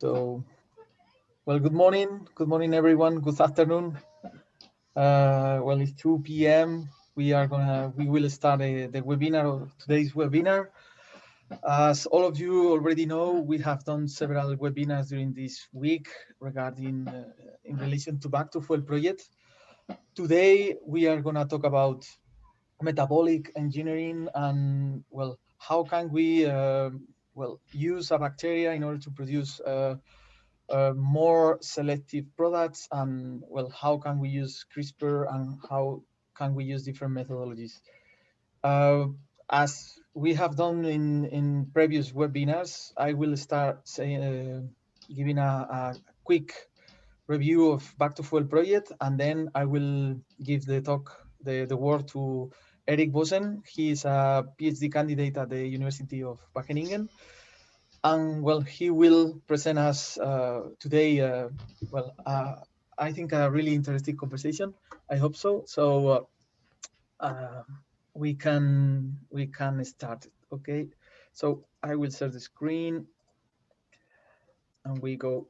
So, well, good morning, everyone. Good afternoon. Well, it's 2 p.m. We will start the webinar, today's webinar. As all of you already know, we have done several webinars during this week regarding in relation to Back to Fuel project. Today, we are gonna talk about metabolic engineering and, well, how can we, use a bacteria in order to produce more selective products, and, well, how can we use CRISPR and how can we use different methodologies. As we have done in previous webinars, I will start giving a quick review of Back to Fuel project, and then I will give the word to Eric Vossen. He is a PhD candidate at the University of Wageningen. And, well, he will present us today, I think a really interesting conversation. I hope so. So we can start. Okay. So I will share the screen, and we go.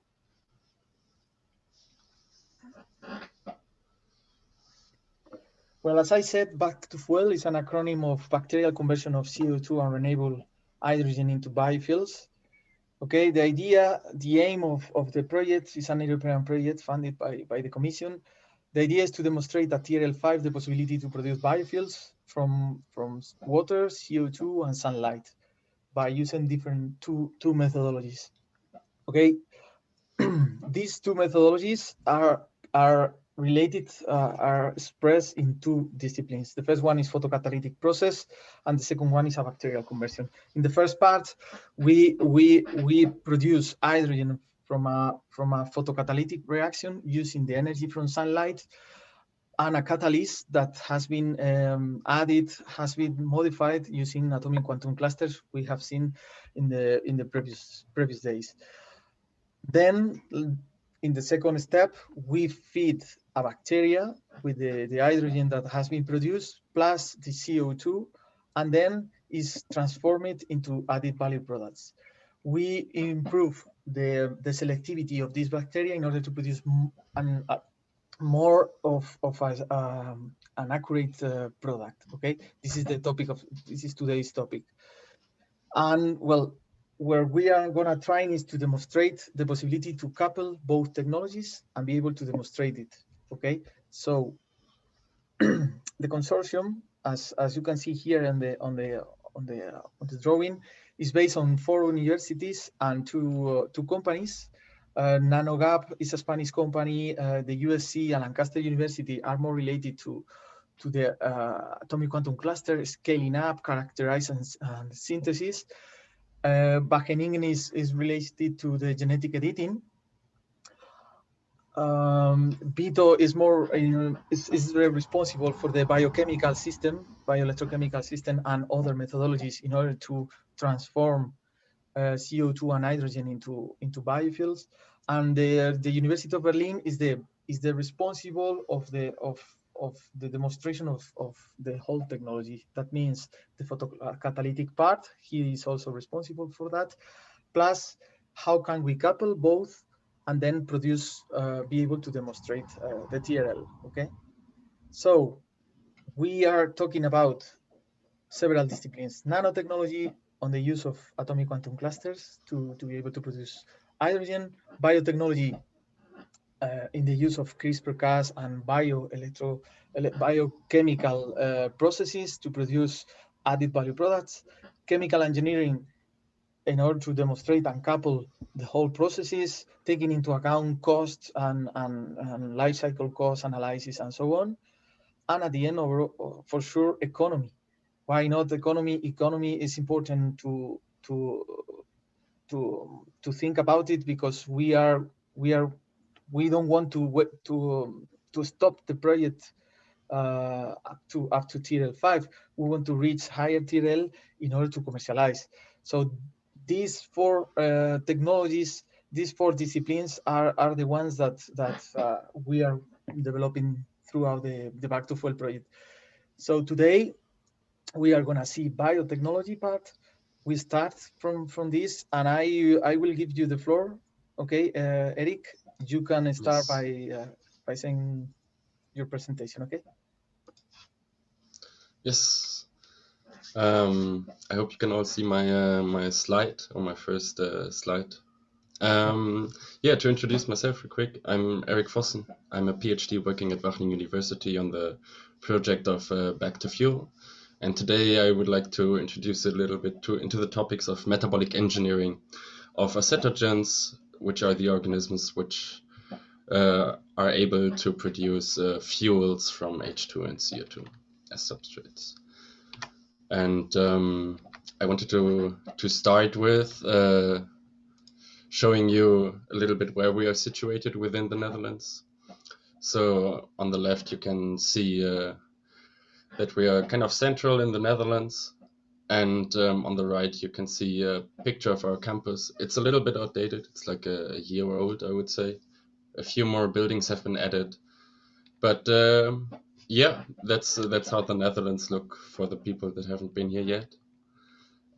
Well, as I said, Back to Fuel is an acronym of bacterial conversion of CO2 and renewable hydrogen into biofuels. Okay, the aim of the project is an European project funded by the Commission. The idea is to demonstrate at TRL5 the possibility to produce biofuels from water, CO2, and sunlight by using different two methodologies. Okay, these two methodologies are related, are expressed in two disciplines. The first one is photocatalytic process, and the second one is a bacterial conversion. In the first part, we produce hydrogen from a photocatalytic reaction using the energy from sunlight, and a catalyst that has been has been modified using atomic quantum clusters we have seen in the previous days. Then, in the second step, we feed a bacteria with the hydrogen that has been produced plus the CO2, and then is transformed into added value products. We improve the selectivity of this bacteria in order to produce more of an accurate product. Okay, this is today's topic. And, well, where we are going to try is to demonstrate the possibility to couple both technologies and be able to demonstrate it. Okay, so the consortium, as you can see here on the drawing, is based on 4 universities and two companies. NanoGap is a Spanish company. The USC and Lancaster University are more related to the atomic quantum cluster, scaling up, characterization, and synthesis. Wageningen is related to the genetic editing. Vito is more is responsible for the biochemical system, bioelectrochemical system, and other methodologies in order to transform CO2 and hydrogen into biofuels. And the University of Berlin is the responsible of the demonstration of the whole technology. That means the photocatalytic part, he is also responsible for that. Plus, how can we couple both and then produce, be able to demonstrate the TRL, okay? So we are talking about several disciplines: nanotechnology on the use of atomic quantum clusters to be able to produce hydrogen, biotechnology in the use of CRISPR-Cas and biochemical processes to produce added value products, chemical engineering in order to demonstrate and couple the whole processes, taking into account costs and life cycle cost analysis and so on. And at the end, for sure, economy. Why not economy? Economy is important to think about it, because we don't want to stop the project up to TRL5. We want to reach higher TRL in order to commercialize. So these 4 technologies, these 4 disciplines are the ones that we are developing throughout the Back to Fuel project. So today we are going to see biotechnology part. We start from this, and I will give you the floor, Okay, Eric, you can start Yes. by saying your presentation, okay? Yes. I hope you can all see my my slide, or my first slide. Yeah. Yeah, to introduce myself real quick, I'm Eric Vossen. I'm a PhD working at Wageningen University on the project of Back to Fuel. And today I would like to introduce a little bit into the topics of metabolic engineering of acetogens, which are the organisms which are able to produce fuels from H2 and CO2 as substrates. And I wanted to start with showing you a little bit where we are situated within the Netherlands. So on the left you can see that we are kind of central in the Netherlands, and on the right you can see a picture of our campus. It's a little bit outdated. It's like a year old, I would say. A few more buildings have been added, but yeah, that's how the Netherlands look for the people that haven't been here yet.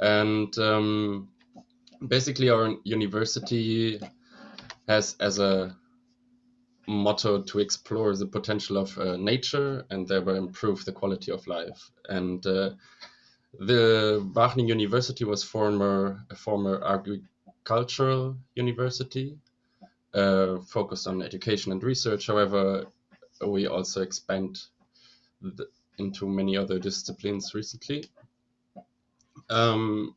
And basically our university has as a motto to explore the potential of nature and thereby improve the quality of life. And the Wageningen University was a former agricultural university focused on education and research. However, we also expand into many other disciplines recently.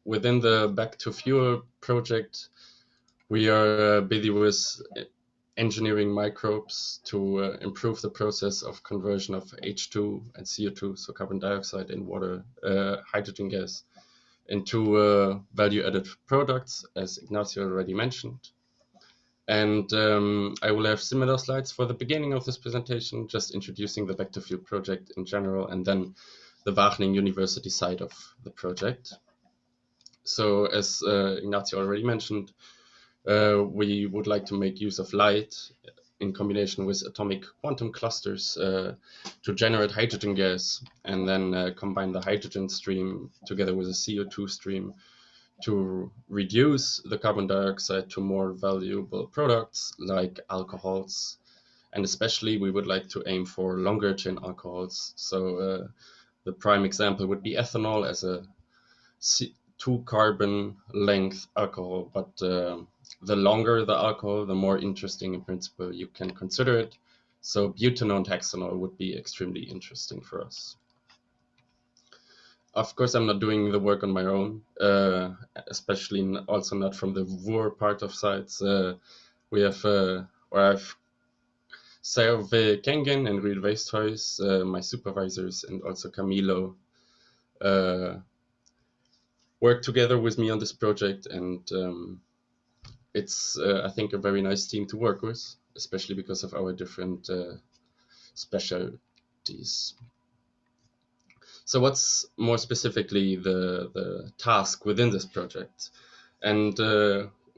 Within the Back to Fuel project, we are busy with engineering microbes to improve the process of conversion of H2 and CO2, so carbon dioxide and water, hydrogen gas, into value-added products, as Ignacio already mentioned. And I will have similar slides for the beginning of this presentation, just introducing the Back to Fuel project in general, and then the Wageningen University side of the project. So as Ignacio already mentioned, we would like to make use of light in combination with atomic quantum clusters to generate hydrogen gas, and then combine the hydrogen stream together with a CO2 stream to reduce the carbon dioxide to more valuable products like alcohols. And especially we would like to aim for longer chain alcohols. So the prime example would be ethanol as a 2-carbon length alcohol, but the longer the alcohol, the more interesting in principle you can consider it. So butanol and hexanol would be extremely interesting for us. Of course, I'm not doing the work on my own, especially also not from the VUR part of sites. We have, or I've Serve Kengen and Real Wastehuis, my supervisors, and also Camilo, work together with me on this project, and it's I think a very nice team to work with, especially because of our different specialties. So what's more specifically the task within this project? And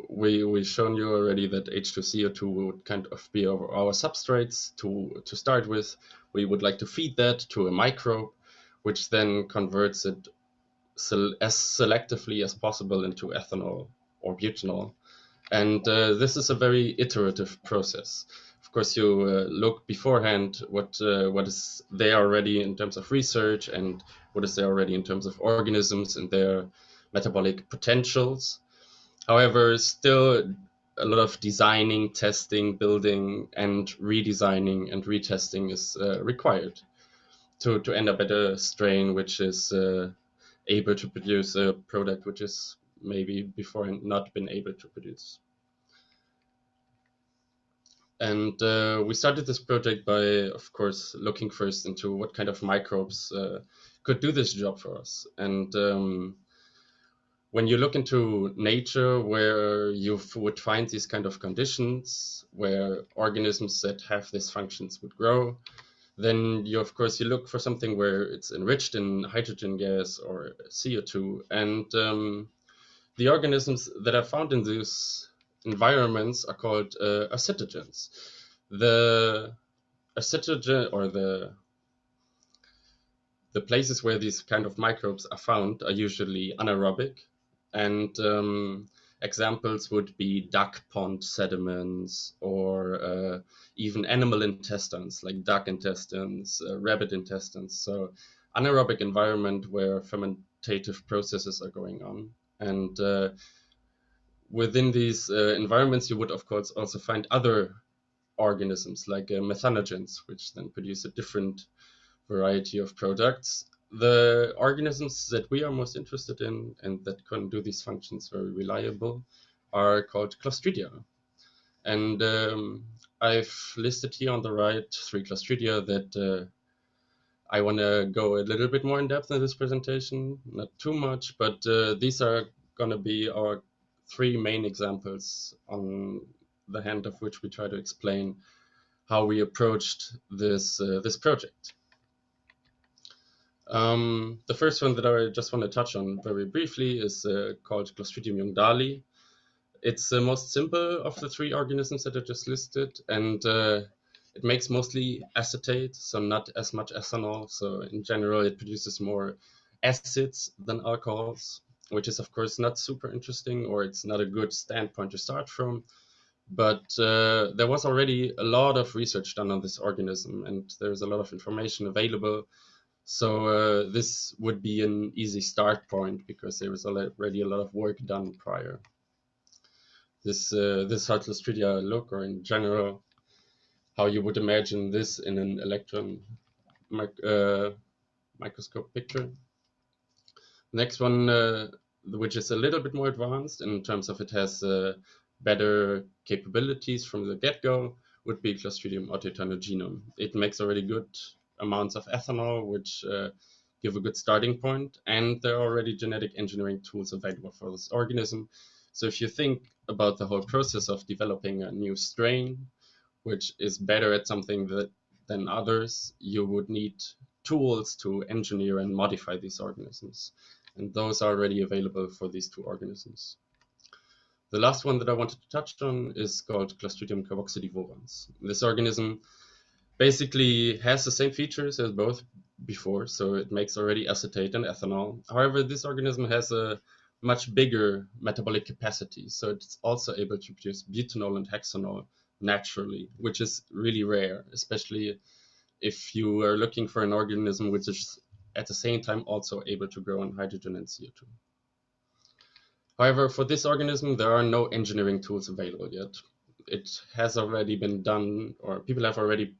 we've shown you already that H2CO2 would kind of be our substrates to start with. We would like to feed that to a microbe, which then converts it as selectively as possible into ethanol or butanol. And this is a very iterative process. Of course, you look beforehand what is there already in terms of research, and what is there already in terms of organisms and their metabolic potentials. However, still a lot of designing, testing, building, and redesigning and retesting is required to end up at a strain which is able to produce a product which is maybe beforehand not been able to produce. And we started this project by, of course, looking first into what kind of microbes could do this job for us. And when you look into nature, where you would find these kind of conditions, where organisms that have these functions would grow, then you, of course, you look for something where it's enriched in hydrogen gas or CO2. And the organisms that are found in these environments are called acetogens. The acetogen, or the places where these kind of microbes are found, are usually anaerobic, and examples would be duck pond sediments, or even animal intestines like duck intestines, rabbit intestines. So anaerobic environment where fermentative processes are going on. And within these environments, you would of course also find other organisms like methanogens, which then produce a different variety of products. The organisms that we are most interested in and that can do these functions very reliable are called Clostridia. And I've listed here on the right 3 Clostridia that I want to go a little bit more in depth in this presentation, not too much, but these are going to be our 3 main examples on the hand of which we try to explain how we approached this project. The first one that I just want to touch on very briefly is called Clostridium jungdali. It's the most simple of the 3 organisms that I just listed, and it makes mostly acetate, so not as much ethanol. So in general, it produces more acids than alcohols, which is of course not super interesting, or it's not a good standpoint to start from. But there was already a lot of research done on this organism, and there's a lot of information available. So this would be an easy start point because there was already a lot of work done prior. This how Clostridia look, or in general, how you would imagine this in an electron microscope picture. Next one, which is a little bit more advanced in terms of it has better capabilities from the get-go, would be Clostridium autoethynogenum. It makes already good amounts of ethanol, which give a good starting point, and there are already genetic engineering tools available for this organism. So if you think about the whole process of developing a new strain, which is better at something than others, you would need tools to engineer and modify these organisms. And those are already available for these 2 organisms. The last one that I wanted to touch on is called Clostridium carboxylivorans. This organism basically has the same features as both before, so it makes already acetate and ethanol. However, this organism has a much bigger metabolic capacity, so it's also able to produce butanol and hexanol naturally, which is really rare, especially if you are looking for an organism which is at the same time also able to grow on hydrogen and CO2. However, for this organism, there are no engineering tools available yet. It has already been done, or people have already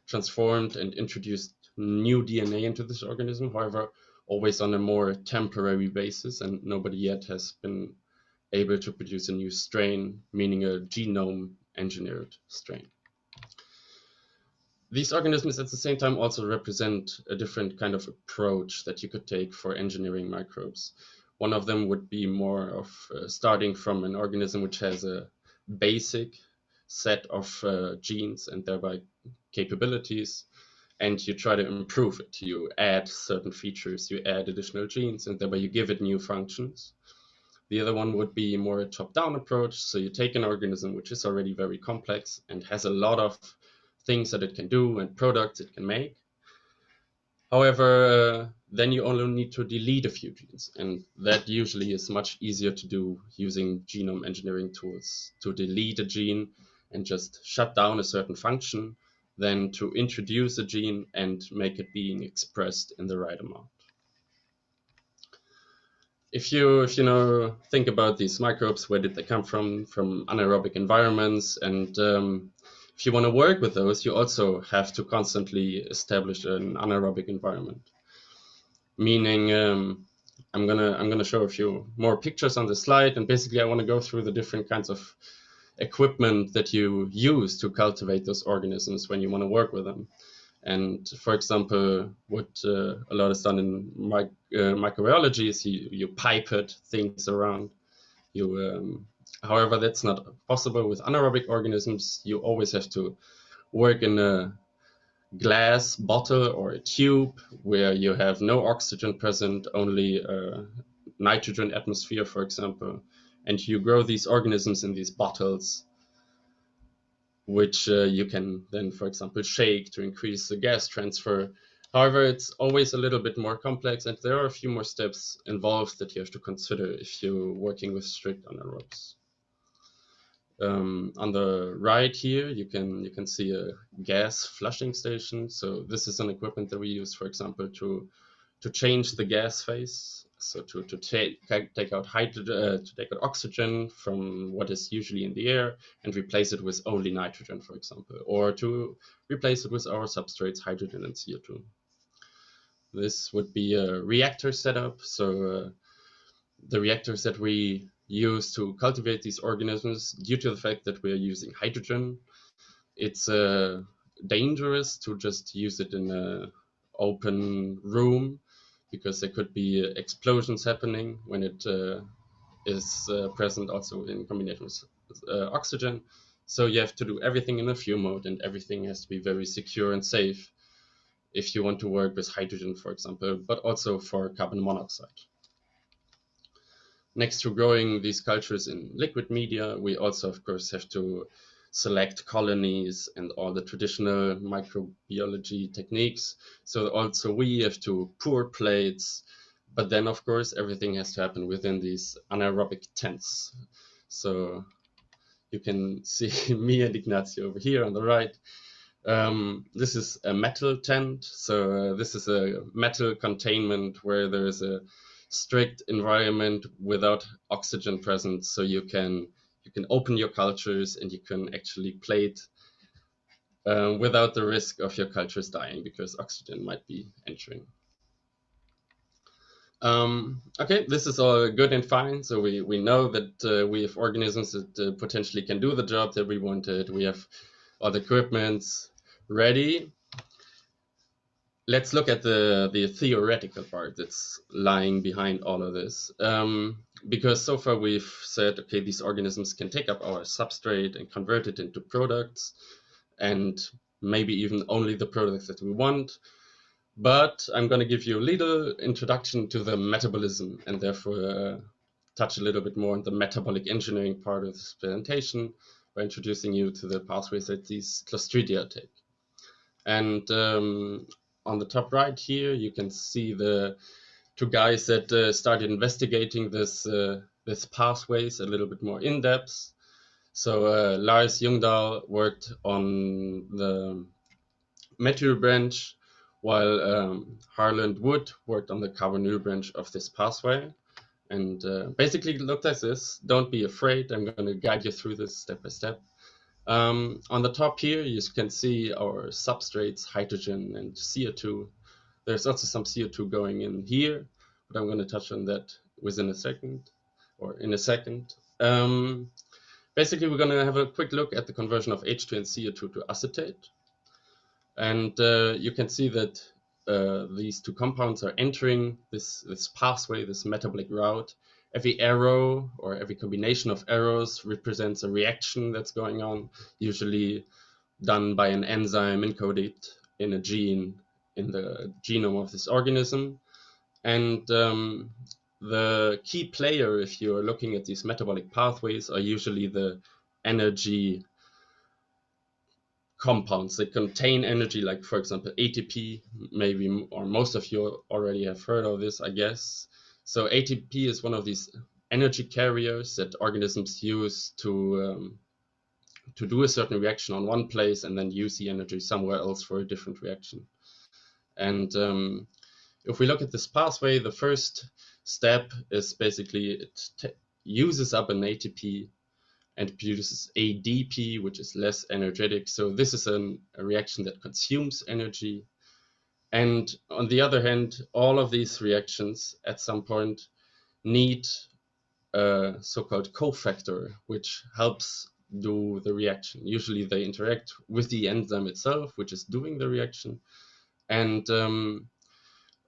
transformed and introduced new DNA into this organism, however, always on a more temporary basis, and nobody yet has been able to produce a new strain, meaning a genome engineered strain. These organisms at the same time also represent a different kind of approach that you could take for engineering microbes. One of them would be more of starting from an organism which has a basic set of genes and thereby capabilities, and you try to improve it. You add certain features, you add additional genes, and thereby you give it new functions. The other one would be more a top-down approach. So you take an organism which is already very complex and has a lot of things that it can do and products it can make. However, then you only need to delete a few genes, and that usually is much easier to do using genome engineering tools, to delete a gene and just shut down a certain function than to introduce a gene and make it being expressed in the right amount. If you think about these microbes, where did they come from anaerobic environments, and if you want to work with those, you also have to constantly establish an anaerobic environment. Meaning, I'm gonna show a few more pictures on the slide, and basically I want to go through the different kinds of equipment that you use to cultivate those organisms when you want to work with them. And for example, what a lot is done in microbiology is you pipette things around. However, that's not possible with anaerobic organisms. You always have to work in a glass bottle or a tube where you have no oxygen present, only a nitrogen atmosphere, for example. And you grow these organisms in these bottles, which you can then, for example, shake to increase the gas transfer. However, it's always a little bit more complex, and there are a few more steps involved that you have to consider if you're working with strict anaerobes. On the right here, you can see a gas flushing station. So this is an equipment that we use, for example, to change the gas phase. So to take out hydrogen, to take out oxygen from what is usually in the air and replace it with only nitrogen, for example, or to replace it with our substrates, hydrogen and CO2. This would be a reactor setup. So the reactors that we use to cultivate these organisms, due to the fact that we are using hydrogen, it's dangerous to just use it in an open room, because there could be explosions happening when it is present also in combination with oxygen. So you have to do everything in a fume mode, and everything has to be very secure and safe if you want to work with hydrogen, for example, but also for carbon monoxide. Next to growing these cultures in liquid media, we also, of course, have to select colonies and all the traditional microbiology techniques. So also we have to pour plates, but then, of course, everything has to happen within these anaerobic tents. So you can see me and Ignacio over here on the right. This is a metal tent. So this is a metal containment where there is a strict environment without oxygen present. So you can open your cultures and you can actually plate without the risk of your cultures dying because oxygen might be entering. Okay, this is all good and fine. So we know that we have organisms that potentially can do the job that we wanted. We have all the equipment ready. Let's look at the theoretical part that's lying behind all of this. Because so far we've said, okay, these organisms can take up our substrate and convert it into products, and maybe even only the products that we want. But I'm going to give you a little introduction to the metabolism, and therefore touch a little bit more on the metabolic engineering part of this presentation by introducing you to the pathways that these Clostridia take. And on the top right here, you can see the two guys that started investigating this pathways a little bit more in depth. So Lars Ljungdahl worked on the methyl branch, while Harland Wood worked on the carbonyl branch of this pathway. And basically it looked like this. Don't be afraid. I'm going to guide you through this step by step. On the top here, you can see our substrates, hydrogen and CO2. There's also some CO2 going in here, but I'm going to touch on that within a second, or in a second. Basically, we're going to have a quick look at the conversion of H2 and CO2 to acetate. And you can see that these two compounds are entering this pathway, this metabolic route. Every arrow or every combination of arrows represents a reaction that's going on, usually done by an enzyme encoded in a gene in the genome of this organism. And the key player, if you're looking at these metabolic pathways, are usually the energy compounds that contain energy, like for example ATP, maybe, or most of you already have heard of this, I guess. So ATP is one of these energy carriers that organisms use to do a certain reaction on one place and then use the energy somewhere else for a different reaction. And if we look at this pathway, the first step is basically it uses up an ATP and produces ADP, which is less energetic. So this is a reaction that consumes energy. And on the other hand, all of these reactions at some point need a so-called cofactor, which helps do the reaction. Usually they interact with the enzyme itself, which is doing the reaction. And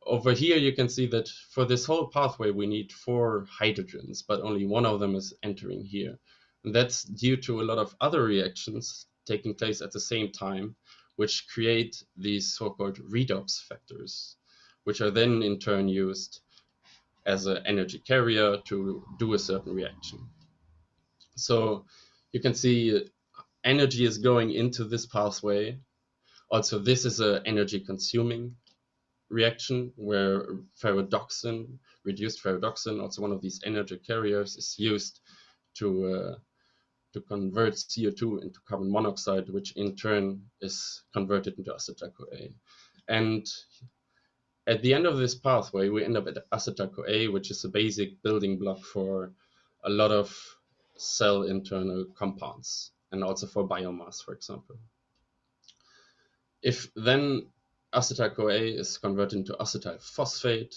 over here, you can see that for this whole pathway, we need 4 hydrogens, but only one of them is entering here. And that's due to a lot of other reactions taking place at the same time, which create these so-called redox factors, which are then in turn used as an energy carrier to do a certain reaction. So you can see energy is going into this pathway. Also, this is an energy consuming reaction where ferredoxin, reduced ferredoxin, also one of these energy carriers, is used to convert CO2 into carbon monoxide, which in turn is converted into acetyl-CoA. And at the end of this pathway, we end up at acetyl-CoA, which is a basic building block for a lot of cell internal compounds and also for biomass, for example. If then acetyl-CoA is converted into acetyl phosphate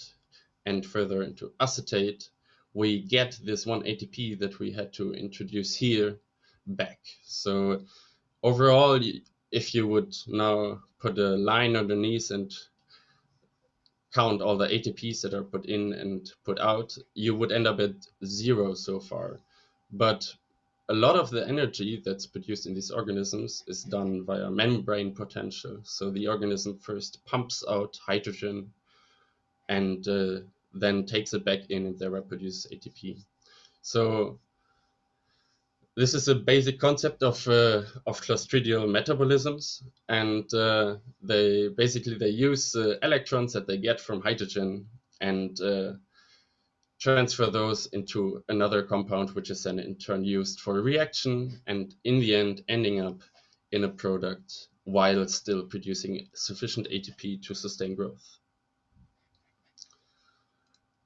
and further into acetate, we get this one ATP that we had to introduce here back. So overall, if you would now put a line underneath and count all the ATPs that are put in and put out, you would end up at 0 so far. But a lot of the energy that's produced in these organisms is done via membrane potential. So the organism first pumps out hydrogen and then takes it back in and thereby produces ATP. So this is a basic concept of clostridial metabolisms, and they use electrons that they get from hydrogen and transfer those into another compound, which is then in turn used for a reaction, and in the end ending up in a product while still producing sufficient ATP to sustain growth.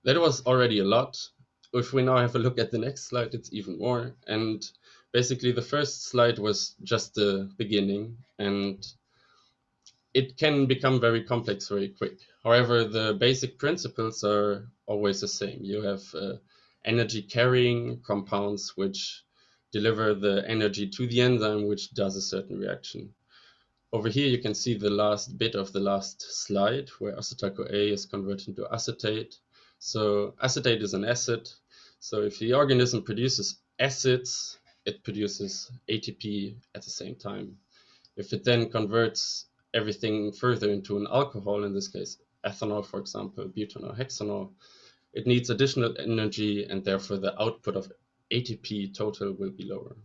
That was already a lot. If we now have a look at the next slide, it's even more. And basically the first slide was just the beginning, and it can become very complex very quick. However, the basic principles are always the same. You have energy carrying compounds which deliver the energy to the enzyme which does a certain reaction. Over here you can see the last bit of the last slide where acetyl-CoA is converted into acetate. So acetate is an acid. So if the organism produces acids, it produces ATP at the same time. If it then converts everything further into an alcohol, in this case ethanol, for example, butanol, hexanol, it needs additional energy, and therefore the output of ATP total will be lower.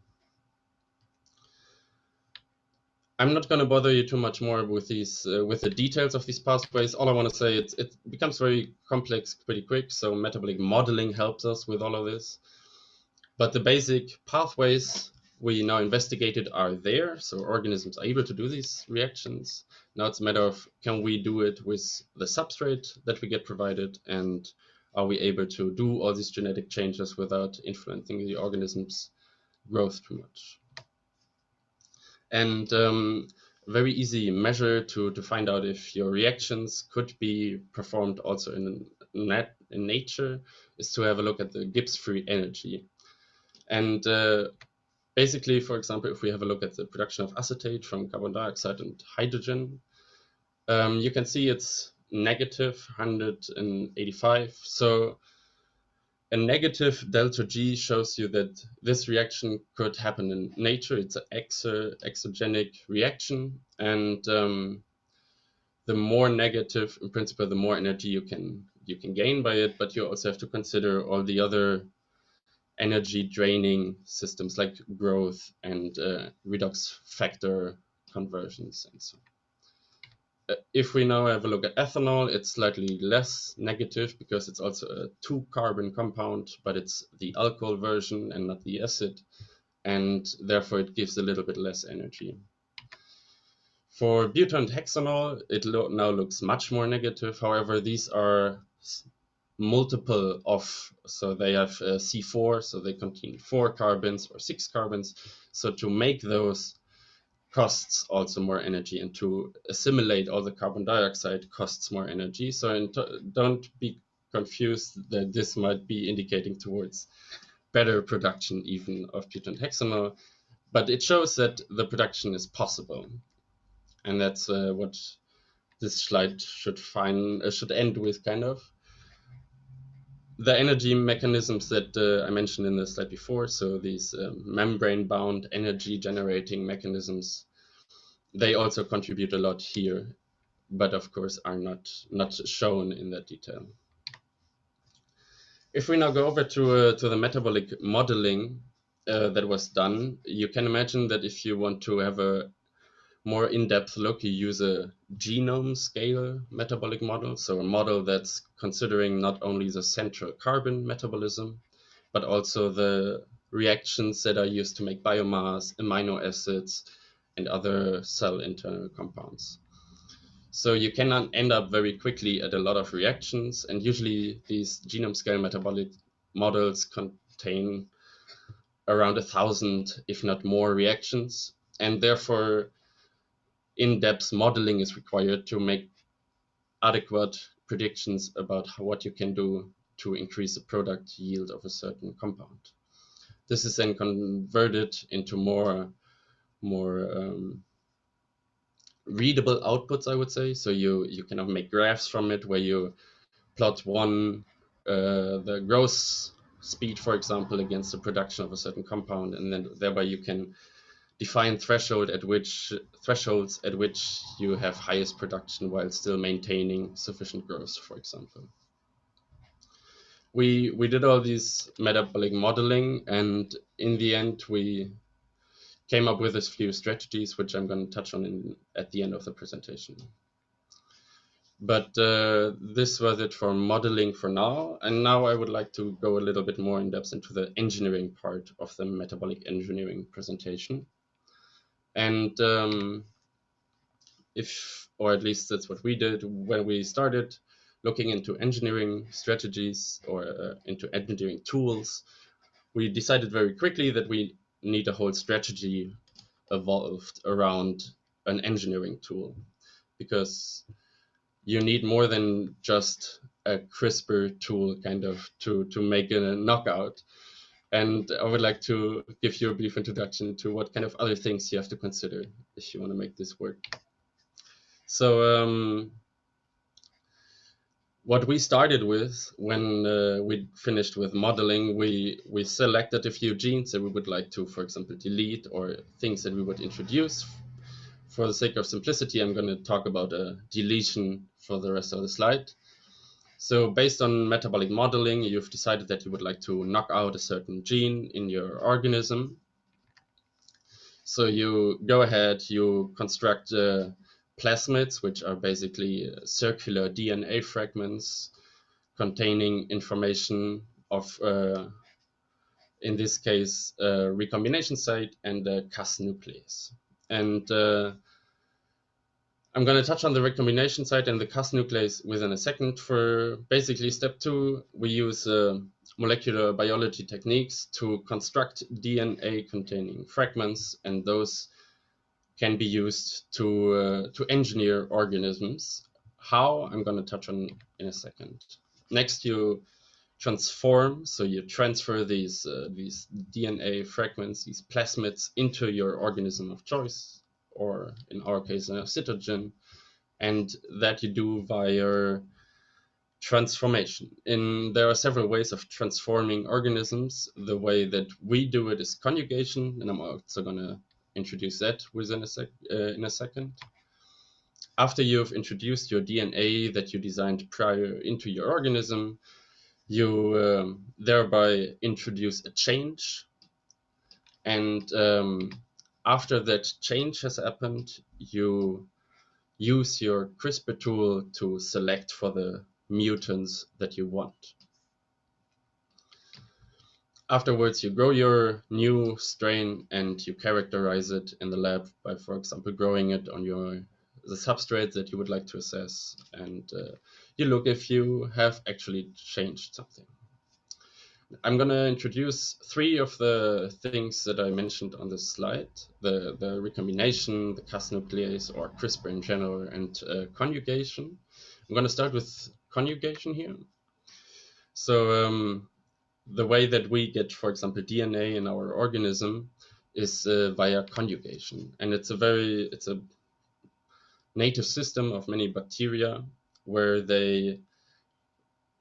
I'm not going to bother you too much more with these, with the details of these pathways. All I want to say, it becomes very complex pretty quick. So metabolic modeling helps us with all of this. But the basic pathways we now investigated are there. So organisms are able to do these reactions. Now it's a matter of, can we do it with the substrate that we get provided? And are we able to do all these genetic changes without influencing the organism's growth too much? And very easy measure to find out if your reactions could be performed also in nature is to have a look at the Gibbs free energy. And basically, for example, if we have a look at the production of acetate from carbon dioxide and hydrogen, you can see it's negative 185. So a negative delta G shows you that this reaction could happen in nature. It's an exogenic reaction, and the more negative, in principle, the more energy you can gain by it. But you also have to consider all the other energy draining systems like growth and redox factor conversions and so on. If we now have a look at ethanol, it's slightly less negative because it's also a 2-carbon compound, but it's the alcohol version and not the acid, and therefore it gives a little bit less energy. For butane and hexanol, it now looks much more negative. However, these are multiple of, so they have C4, so they contain 4 carbons or 6 carbons. So to make those costs also more energy, and to assimilate all the carbon dioxide costs more energy. So don't be confused that this might be indicating towards better production even of butane hexanol, but it shows that the production is possible. And that's what this slide should end with, kind of. The energy mechanisms that I mentioned in the slide before, so these membrane-bound energy generating mechanisms, they also contribute a lot here, but of course are not shown in that detail. If we now go over to the metabolic modeling that was done, you can imagine that if you want to have a more in-depth look, you use a genome scale metabolic model, so a model that's considering not only the central carbon metabolism, but also the reactions that are used to make biomass, amino acids, and other cell internal compounds. So you can end up very quickly at a lot of reactions, and usually these genome scale metabolic models contain around 1,000, if not more, reactions, and therefore in-depth modeling is required to make adequate predictions about what you can do to increase the product yield of a certain compound. This is then converted into more readable outputs, I would say. So you can make graphs from it where you plot the growth speed, for example, against the production of a certain compound, and then thereby you can define thresholds at which you have highest production while still maintaining sufficient growth, for example. We did all these metabolic modeling, and in the end we came up with a few strategies which I'm going to touch on at the end of the presentation. But this was it for modeling for now, and now I would like to go a little bit more in depth into the engineering part of the metabolic engineering presentation. And or at least that's what we did when we started looking into engineering strategies or into engineering tools, we decided very quickly that we need a whole strategy evolved around an engineering tool, because you need more than just a CRISPR tool kind of to make a knockout. And I would like to give you a brief introduction to what kind of other things you have to consider if you want to make this work. So what we started with when we finished with modeling, we selected a few genes that we would like to, for example, delete, or things that we would introduce. For the sake of simplicity, I'm going to talk about a deletion for the rest of the slide. So based on metabolic modeling, you've decided that you would like to knock out a certain gene in your organism. So you go ahead, you construct plasmids, which are basically circular DNA fragments containing information of, in this case, a recombination site and a Cas nuclease. And I'm going to touch on the recombination site and the Cas nuclease within a second. For basically step 2, we use molecular biology techniques to construct DNA containing fragments, and those can be used to engineer organisms. How? I'm going to touch on in a second. Next, you transform, so you transfer these DNA fragments, these plasmids, into your organism of choice, or in our case, an acetogen, and that you do via transformation. There are several ways of transforming organisms. The way that we do it is conjugation, and I'm also going to introduce that within in a second. After you've introduced your DNA that you designed prior into your organism, you thereby introduce a change, and after that change has happened, you use your CRISPR tool to select for the mutants that you want. Afterwards, you grow your new strain and you characterize it in the lab by, for example, growing it on the substrate that you would like to assess, and you look if you have actually changed something. I'm going to introduce 3 of the things that I mentioned on this slide: the recombination, the Cas nuclease, or CRISPR in general, and conjugation. I'm going to start with conjugation here. So the way that we get, for example, DNA in our organism is via conjugation, and it's a native system of many bacteria where they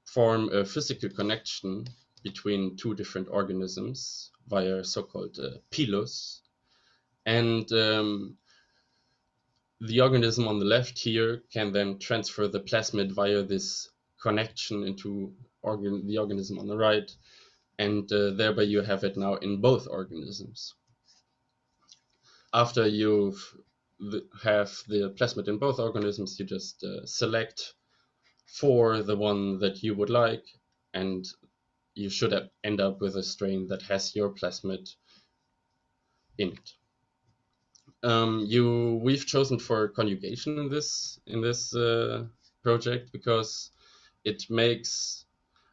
form a physical connection between 2 different organisms via so-called pilus, and the organism on the left here can then transfer the plasmid via this connection into the organism on the right, and thereby you have it now in both organisms. After have the plasmid in both organisms, you just select for the one that you would like, and you should end up with a strain that has your plasmid in it. We've chosen for conjugation in this project because it makes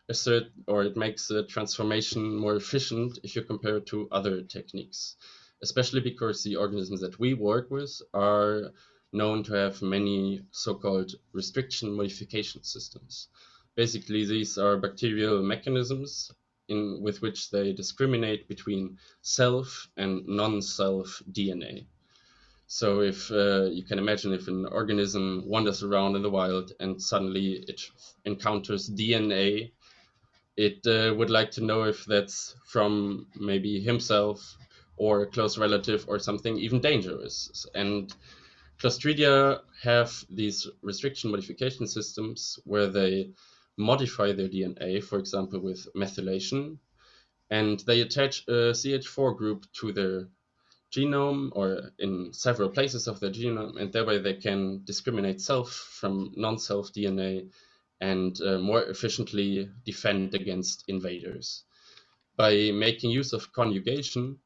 it makes a transformation more efficient if you compare it to other techniques, especially because the organisms that we work with are known to have many so-called restriction modification systems. Basically, these are bacterial mechanisms with which they discriminate between self and non-self DNA. So if you can imagine if an organism wanders around in the wild and suddenly it encounters DNA, it would like to know if that's from maybe himself or a close relative or something even dangerous. And Clostridia have these restriction modification systems where they modify their DNA, for example, with methylation, and they attach a CH4 group to their genome or in several places of their genome, and thereby they can discriminate self from non-self DNA and more efficiently defend against invaders. By making use of conjugation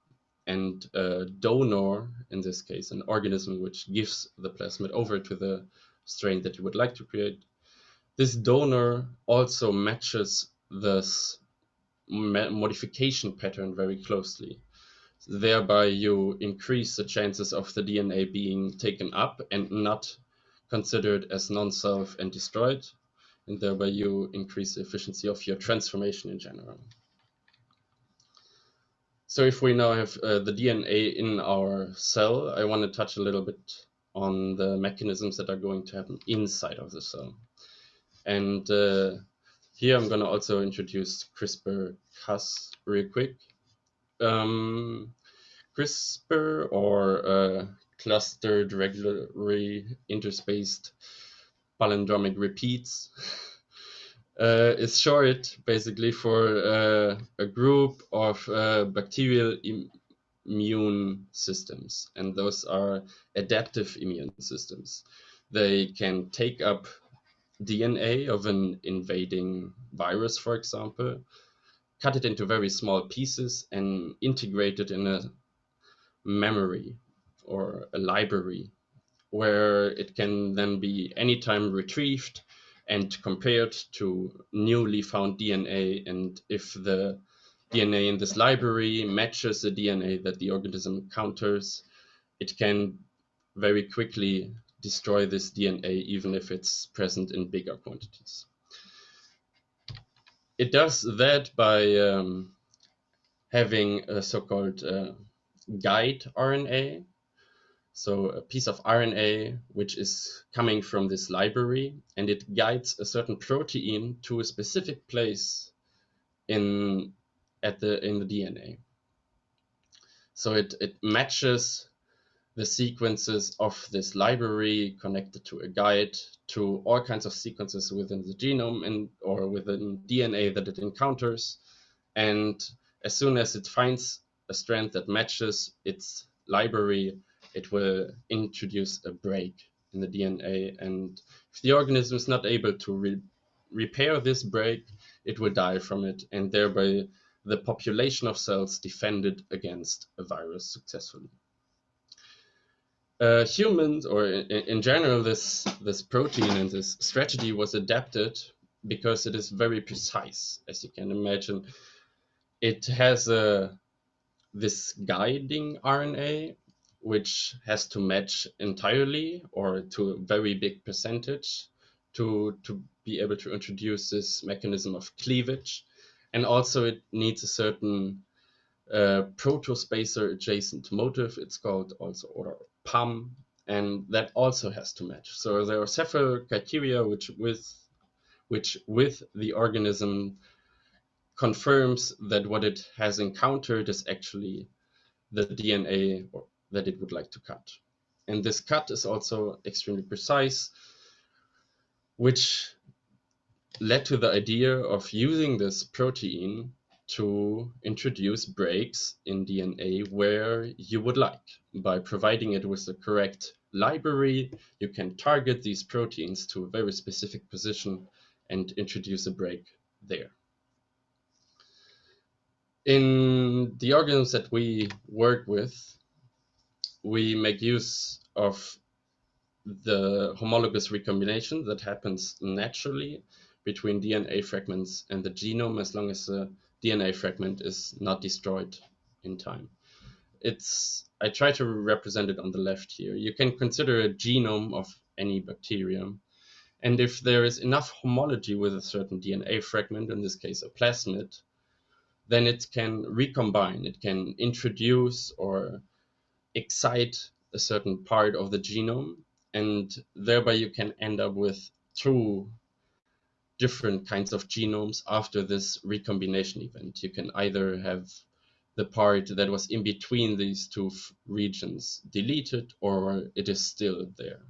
and a donor, in this case an organism which gives the plasmid over to the strain that you would like to create, this donor also matches this modification pattern very closely. Thereby you increase the chances of the DNA being taken up and not considered as non-self and destroyed, and thereby you increase the efficiency of your transformation in general. So if we now have the DNA in our cell, I want to touch a little bit on the mechanisms that are going to happen inside of the cell. And here I'm going to also introduce CRISPR-Cas real quick. CRISPR, or clustered regularly interspaced palindromic repeats, is short basically for a group of bacterial immune systems, and those are adaptive immune systems. They can take up DNA of an invading virus, for example, cut it into very small pieces and integrate it in a memory or a library where it can then be anytime retrieved and compared to newly found DNA. And if the DNA in this library matches the DNA that the organism encounters, it can very quickly destroy this DNA even if it's present in bigger quantities. It does that by having a so-called guide RNA, so a piece of RNA which is coming from this library, and it guides a certain protein to a specific place in the DNA. So it matches the sequences of this library connected to a guide to all kinds of sequences within the genome and or within DNA that it encounters. And as soon as it finds a strand that matches its library, it will introduce a break in the DNA. And if the organism is not able to repair this break, it will die from it, and thereby the population of cells defended against a virus successfully. Humans, or in general, this protein and this strategy was adapted because it is very precise, as you can imagine. It has this guiding RNA, which has to match entirely or to a very big percentage to be able to introduce this mechanism of cleavage. And also it needs a certain protospacer adjacent motif, it's called also, or PAM, and that also has to match. So there are several criteria which with the organism confirms that what it has encountered is actually the DNA that it would like to cut. And this cut is also extremely precise, which led to the idea of using this protein to introduce breaks in DNA where you would like. By providing it with the correct library, you can target these proteins to a very specific position and introduce a break there. In the organisms that we work with, we make use of the homologous recombination that happens naturally between DNA fragments and the genome, as long as the DNA fragment is not destroyed in time. I try to represent it on the left here. You can consider a genome of any bacterium, and if there is enough homology with a certain DNA fragment, in this case a plasmid, then it can recombine. It can introduce or excite a certain part of the genome, and thereby you can end up with two different kinds of genomes after this recombination event. You can either have the part that was in between these two regions deleted, or it is still there.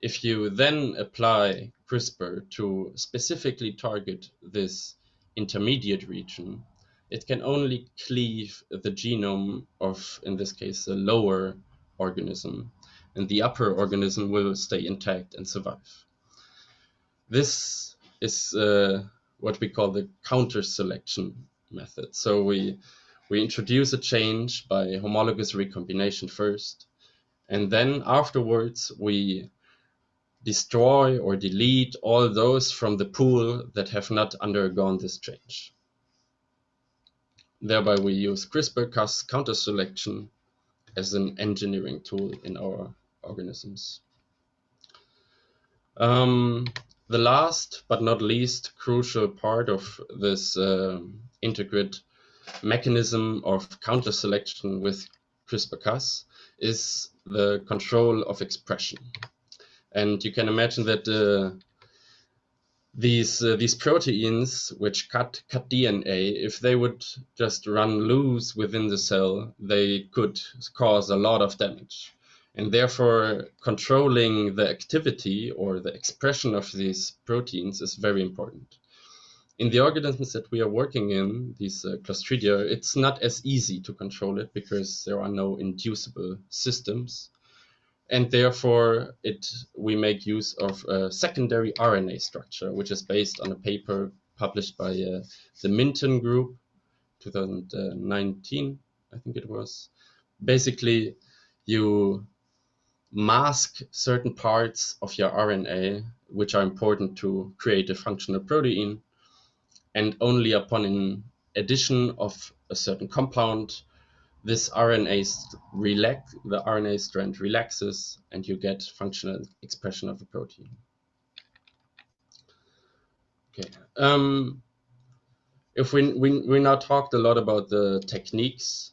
If you then apply CRISPR to specifically target this intermediate region, it can only cleave the genome of, in this case, the lower organism, and the upper organism will stay intact and survive. This is what we call the counter selection method. So we introduce a change by homologous recombination first, and then afterwards we destroy or delete all those from the pool that have not undergone this change. Thereby we use CRISPR-Cas counter selection as an engineering tool in our organisms. The last but not least crucial part of this integrate mechanism of counter selection with CRISPR-Cas is the control of expression. And you can imagine that these proteins which cut DNA, if they would just run loose within the cell, they could cause a lot of damage. And therefore, controlling the activity or the expression of these proteins is very important. In the organisms that we are working in, these Clostridia, it's not as easy to control it because there are no inducible systems. And therefore, we make use of a secondary RNA structure, which is based on a paper published by the Minton Group, 2019, I think it was. Basically, you mask certain parts of your RNA, which are important to create a functional protein, and only upon an addition of a certain compound, this the RNA strand relaxes, and you get functional expression of a protein. Okay. If we now talked a lot about the techniques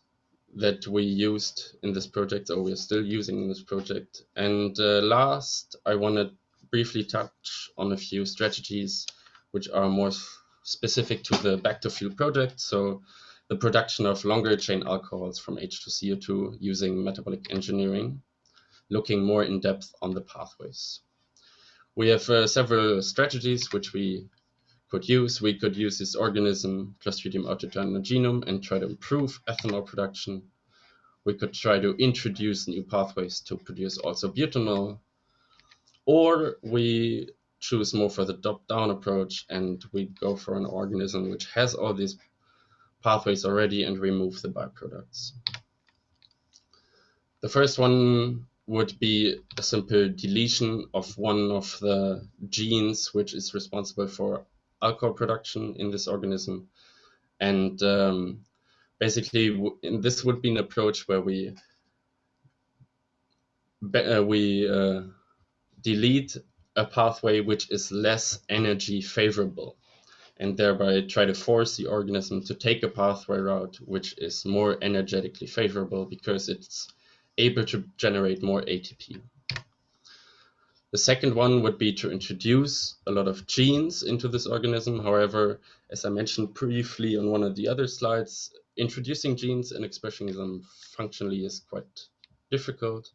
that we used in this project, or we're still using in this project. And last, I want to briefly touch on a few strategies which are more specific to the Back to Fuel project. So the production of longer chain alcohols from H2CO2 using metabolic engineering, looking more in depth on the pathways. We have several strategies which we could use. We could use this organism, Clostridium autogynous, and try to improve ethanol production. We could try to introduce new pathways to produce also butanol, or we choose more for the top-down approach and we go for an organism which has all these pathways already and remove the byproducts. The first one would be a simple deletion of one of the genes which is responsible for alcohol production in this organism. And basically, this would be an approach where we delete a pathway which is less energy favorable, and thereby try to force the organism to take a pathway route which is more energetically favorable because it's able to generate more ATP. The second one would be to introduce a lot of genes into this organism. However, as I mentioned briefly on one of the other slides, introducing genes and expressing them functionally is quite difficult,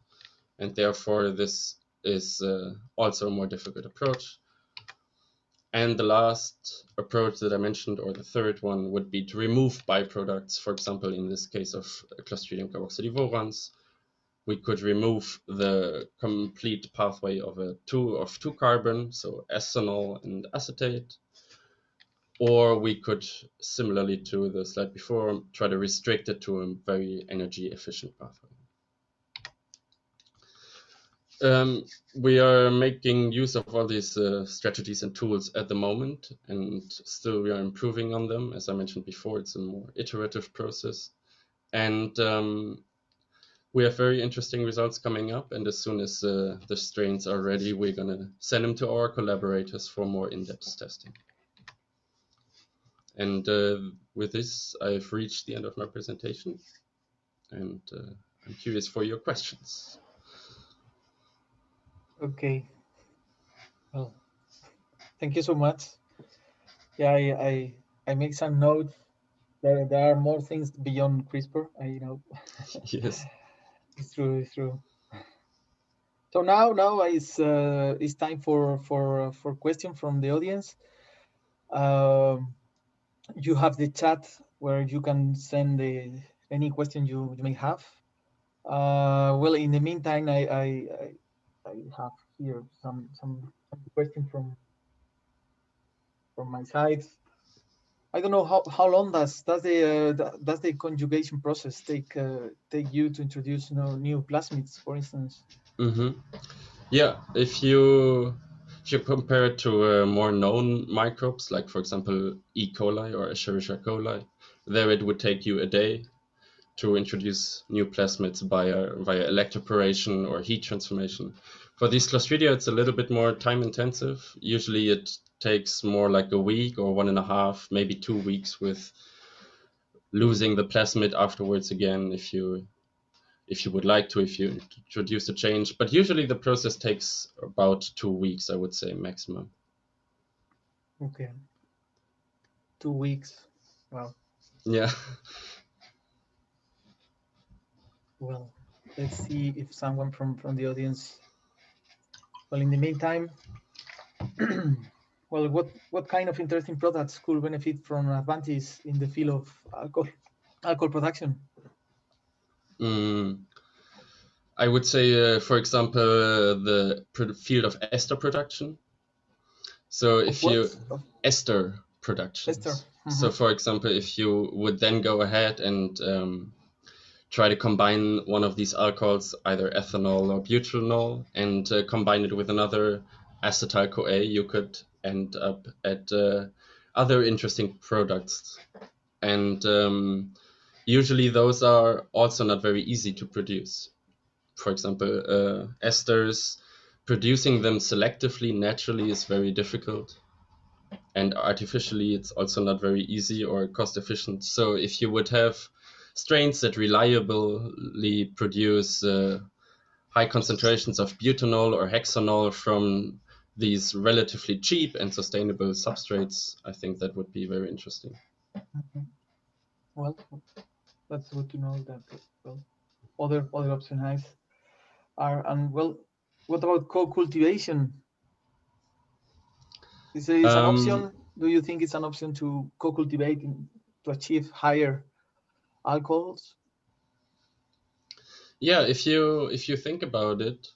and therefore this is also a more difficult approach. And the last approach that I mentioned, or the third one, would be to remove byproducts. For example, in this case of Clostridium carboxylivorans, we could remove the complete pathway of two carbon, so ethanol and acetate, or we could, similarly to the slide before, try to restrict it to a very energy efficient pathway. We are making use of all these strategies and tools at the moment, and still we are improving on them. As I mentioned before, it's a more iterative process, and we have very interesting results coming up. And as soon as the strains are ready, we're going to send them to our collaborators for more in-depth testing. And with this, I've reached the end of my presentation, and I'm curious for your questions. Okay. Well, thank you so much. Yeah, I make some notes. There are more things beyond CRISPR. I know. Yes. It's true. It's true. So now it's time for question from the audience. You have the chat where you can send any question you may have. Well, in the meantime, I have here some questions from my side. I don't know how long does the conjugation process take you to introduce new plasmids, for instance? Mm-hmm. Yeah, if you compare it to more known microbes, like for example E. coli or Escherichia coli, there it would take you a day to introduce new plasmids via electroporation or heat transformation. For these Clostridia, it's a little bit more time intensive. Usually it takes more like a week or 1.5, maybe 2 weeks, with losing the plasmid afterwards again if you would like to, if you introduce a change. But usually the process takes about 2 weeks, I would say, maximum. Okay. 2 weeks. Wow. Yeah. Well, let's see if someone from the audience. Well, in the meantime, well, what kind of interesting products could benefit from advances in the field of alcohol production? I would say, for example, the field of ester production. So if you ester production. So for example, if you would then go ahead and try to combine one of these alcohols, either ethanol or butanol, and combine it with another acetyl CoA, you could end up at other interesting products. And usually those are also not very easy to produce. For example, esters, producing them selectively, naturally, is very difficult. And artificially, it's also not very easy or cost efficient. So if you would have strains that reliably produce high concentrations of butanol or hexanol from these relatively cheap and sustainable substrates, I think that would be very interesting. Well, that's good to know that. Well, other options are, and well, what about co-cultivation? Is it an option? Do you think it's an option to co-cultivate to achieve higher alcohols? Yeah, if you think about it,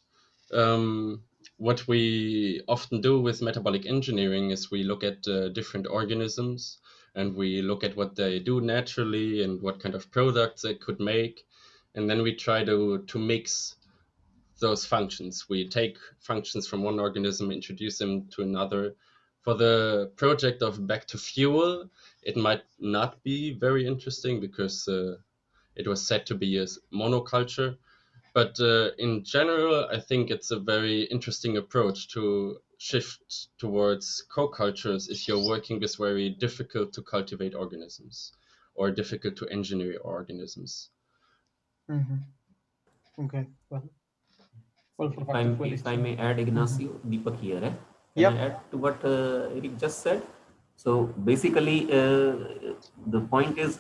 what we often do with metabolic engineering is we look at different organisms and we look at what they do naturally and what kind of products they could make, and then we try to mix those functions. We take functions from one organism, introduce them to another. For the project of Back to Fuel, it might not be very interesting because it was said to be a monoculture. But in general, I think it's a very interesting approach to shift towards co-cultures if you're working with very difficult to cultivate organisms or difficult to engineer organisms. Okay, well, if I may add, Ignacio, Deepak here. Can I add to what Eric just said? So basically, the point is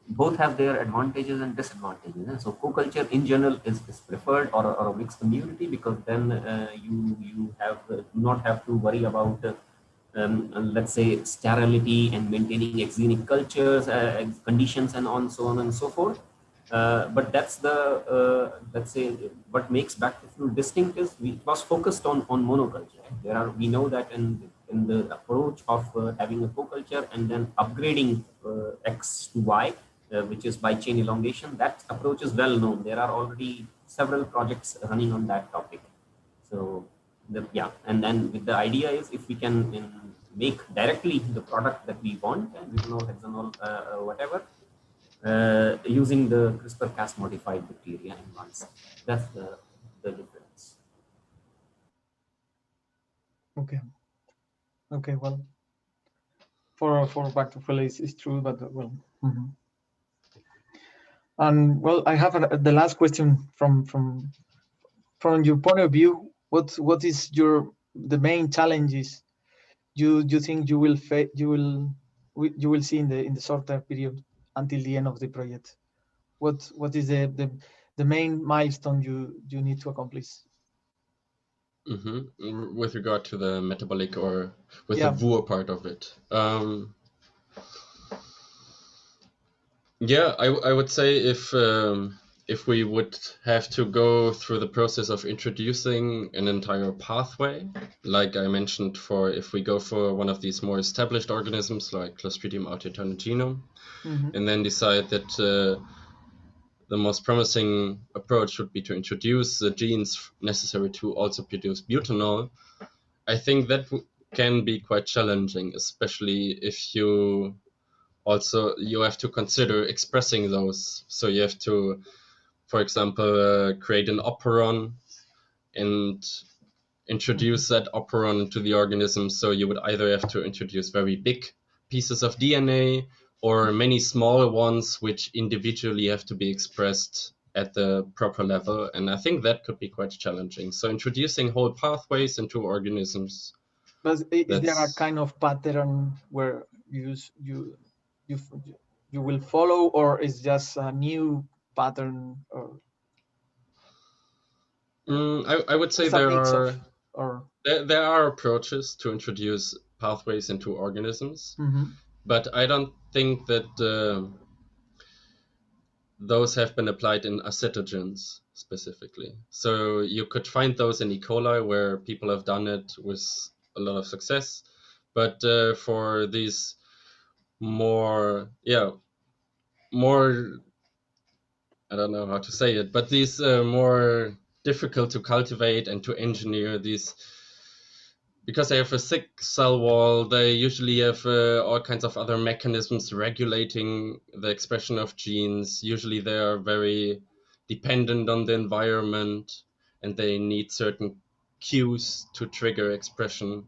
both have their advantages and disadvantages. So co-culture in general is preferred, or a mixed community, because then you do not have to worry about and let's say sterility and maintaining exenic cultures, conditions, and so on and so forth. But that's the let's say what makes back to fuel distinct is it was focused on monoculture. We know that in the approach of having a co-culture and then upgrading X to Y, which is by chain elongation, that approach is well known. There are already several projects running on that topic. So and then with the idea is if we can make directly the product that we want, butanol, hexanol, whatever, using the CRISPR-Cas modified bacteria in once. That's the difference. Okay. Okay. Well, for back to fuel is true, but well. And well, I have the last question from your point of view. What is the main challenges you think you will see in the short term period until the end of the project? What is the main milestone you need to accomplish? With regard to the metabolic or with the VUO part of it. Yeah, I would say if we would have to go through the process of introducing an entire pathway, like I mentioned, if we go for one of these more established organisms like Clostridium autoeternum, and then decide that the most promising approach would be to introduce the genes necessary to also produce butanol, I think that can be quite challenging, especially if you have to consider expressing those. So you have to, for example, create an operon and introduce that operon into the organism. So you would either have to introduce very big pieces of DNA or many smaller ones which individually have to be expressed at the proper level. And I think that could be quite challenging. So introducing whole pathways into organisms. But is there a kind of pattern where you will follow, or is just a new pattern? Or I would say there are approaches to introduce pathways into organisms, but I don't think that those have been applied in acetogens specifically. So you could find those in E. coli where people have done it with a lot of success, but for these more I don't know how to say it, but these more difficult to cultivate and to engineer, these, because they have a thick cell wall, they usually have all kinds of other mechanisms regulating the expression of genes. Usually they are very dependent on the environment and they need certain cues to trigger expression.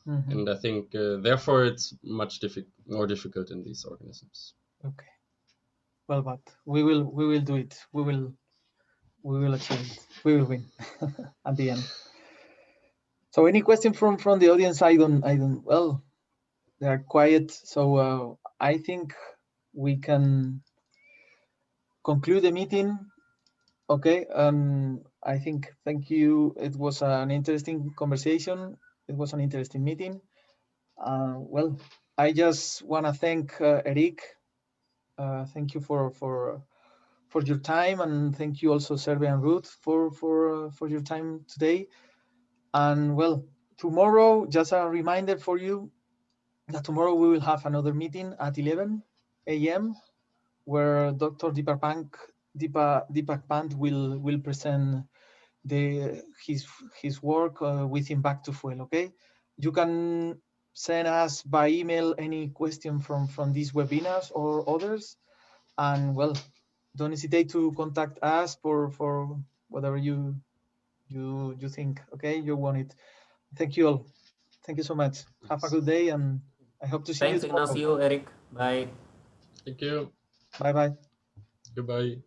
And I think therefore it's much more difficult in these organisms. Okay. Well, but we will do it. We will achieve it. We will win at the end. So any question from the audience? I don't. Well, they are quiet. So I think we can conclude the meeting. Okay. I think thank you. It was an interesting conversation. It was an interesting meeting. Well, I just want to thank Eric. Thank you for your time, and thank you also Serve and Ruth for your time today. And well, tomorrow, just a reminder for you that tomorrow we will have another meeting at 11 a.m. where Dr. Deepak Pant will present his work within Back to Fuel. Okay, you can send us by email any question from these webinars or others, and well, don't hesitate to contact us for whatever you think. Okay, you want it. Thank you all. Thank you so much. Have a good day, and I hope to see you tomorrow. Thanks, Ignacio, Eric. Bye. Thank you. Bye bye. Goodbye.